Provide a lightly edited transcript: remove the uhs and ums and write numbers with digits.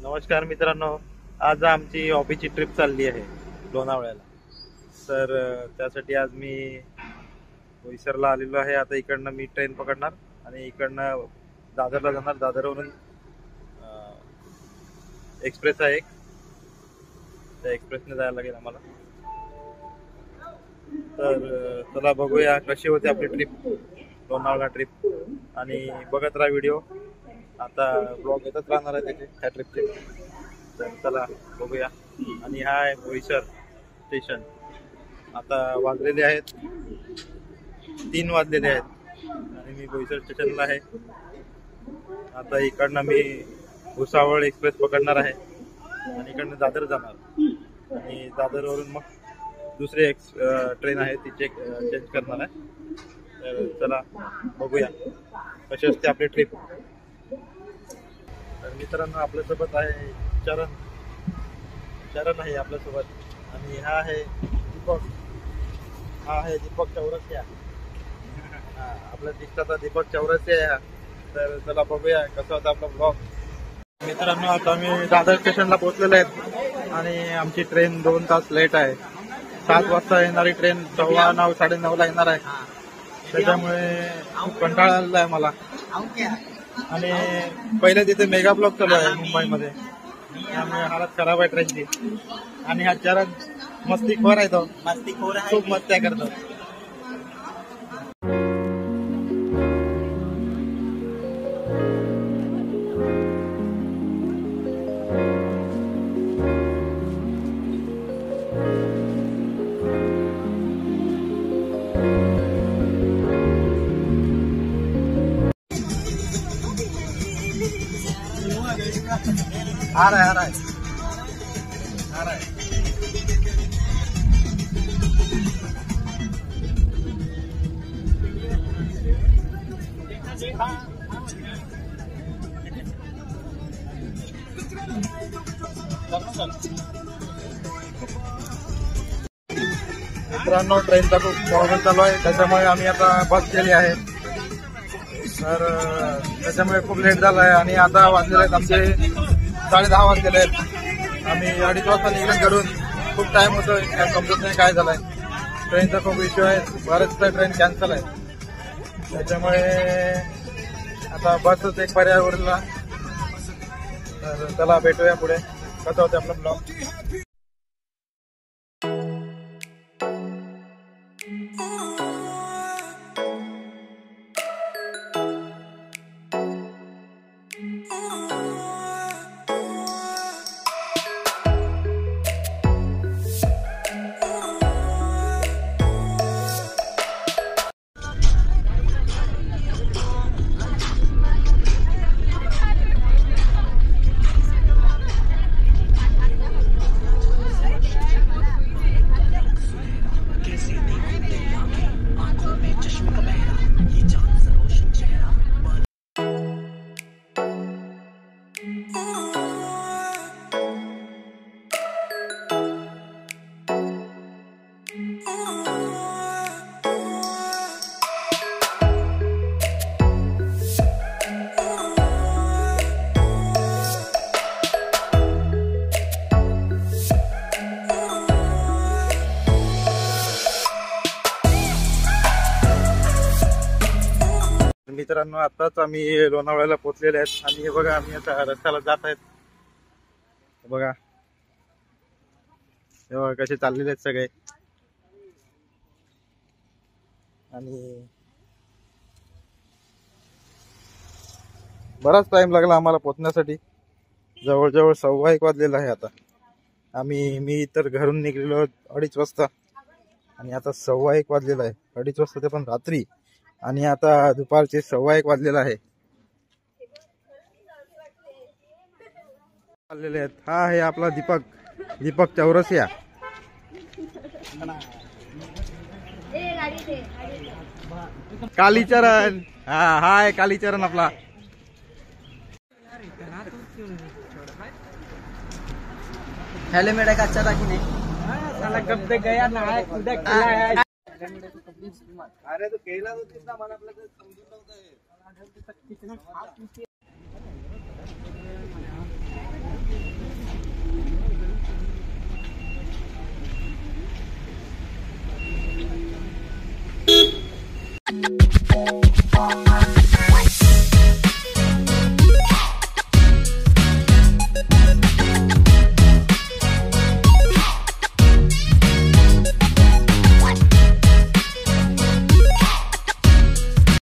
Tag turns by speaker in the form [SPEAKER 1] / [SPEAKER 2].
[SPEAKER 1] नमस्कार मित्रांनो, आज आमची ऑफिसची ट्रिप चालली आहे लोणावळ्याला. तर त्यासाठी आज मी बोईसरला आलेलो आहे. आता इकडनं मी ट्रेन पकडणार आणि इकडनं दादरला जाणार. दादरवरून एक्सप्रेस आहे एक, त्या एक्सप्रेसने जायला लागेल आम्हाला. तर चला बघूया कशी होते आपली ट्रिप, लोणावळा ट्रिप. आणि बघत राहा व्हिडिओ. आता ब्लॉग येतच राहणार आहे त्याचे, ह्या ट्रिपचे. तर चला बघूया. आणि हा आहे बोईसर स्टेशन. आता वाजलेले आहेत 3 वाजलेले आहेत आणि मी बोईसर स्टेशनला आहे. आता इकडनं मी भुसावळ एक्सप्रेस पकडणार आहे आणि इकडनं दादर जाणार आणि दादरवरून मग दुसरी ट्रेन आहे ती चेंज करणार आहे. तर चला बघूया कशी असते आपली ट्रिप. तर मित्रांनो, आपल्यासोबत आहे चरण आहे आपल्यासोबत. आणि हा आहे दीपक चौरसिया. आपल्या दिसताचा दीपक चौरसिया. तर चला बघूया कसा होता आपला ब्लॉग. मित्रांनो, आता मी दादर स्टेशनला पोहोचलेलो आहे आणि आमची ट्रेन 2 तास लेट आहे. 7 वाजता येणारी ट्रेन 9:15 9:30 येणार आहे. त्याच्यामुळे खूप कंटाळा आलेला आहे मला. आणि पहिले तिथे मेगा ब्लॉक चालू आहे मुंबईमध्ये, त्यामुळे हालत खराब आहे ट्रेनची. आणि हा चरण मस्तीखोर आहे, तो खूप मस्त्या करतो. आ रहा है मित्रांनो, ट्रेनचा खूप प्रॉब्लेम चालू आहे, त्याच्यामुळे आम्ही आता बस केली आहे. तर त्याच्यामुळे खूप लेट झाला आहे आणि आता वाजलेले आहेत आमचे 10:30 वाजलेले आहेत. आम्ही 2:30 वाजता निघून करून खूप टाइम होतो, समजत नाही काय झालंय. ट्रेनचा खूप इश्यू आहे, बरेचदा ट्रेन कॅन्सल आहे. त्याच्यामुळे आता बसच एक पर्याय उरला. तर चला भेटूया पुढे कसं होतं आपला ब्लॉग. मित्रांनो, आताच आम्ही लोणावळ्याला पोहोचलेले आहेत आणि हे बघा आम्ही आता रस्त्याला जात आहेत. बघा हे बघा कसे चाललेले आहेत सगळे. आणि बराच टाइम लागला आम्हाला पोहोचण्यासाठी. जवळजवळ 1:15 वाजलेला आहे आता. मी तर घरून निघलेलो 2:30 वाजता आणि आता 1:15 वाजलेला आहे. 2:30 वाजता ते पण रात्री. आणि आता दुपारचे 1:15 वाजलेला आहे. चाललेले आहेत. हा आहे आपला दीपक चौरसिया. कालीचरण. हा आहे कालीचरण आपला.
[SPEAKER 2] हेलमेट का अच्छा था कि नहीं? साला कब तक गया ना है उधर खिला है। अरे तो केला तो कितना मला आपल्याला समजून नव्हतं.
[SPEAKER 3] Bye.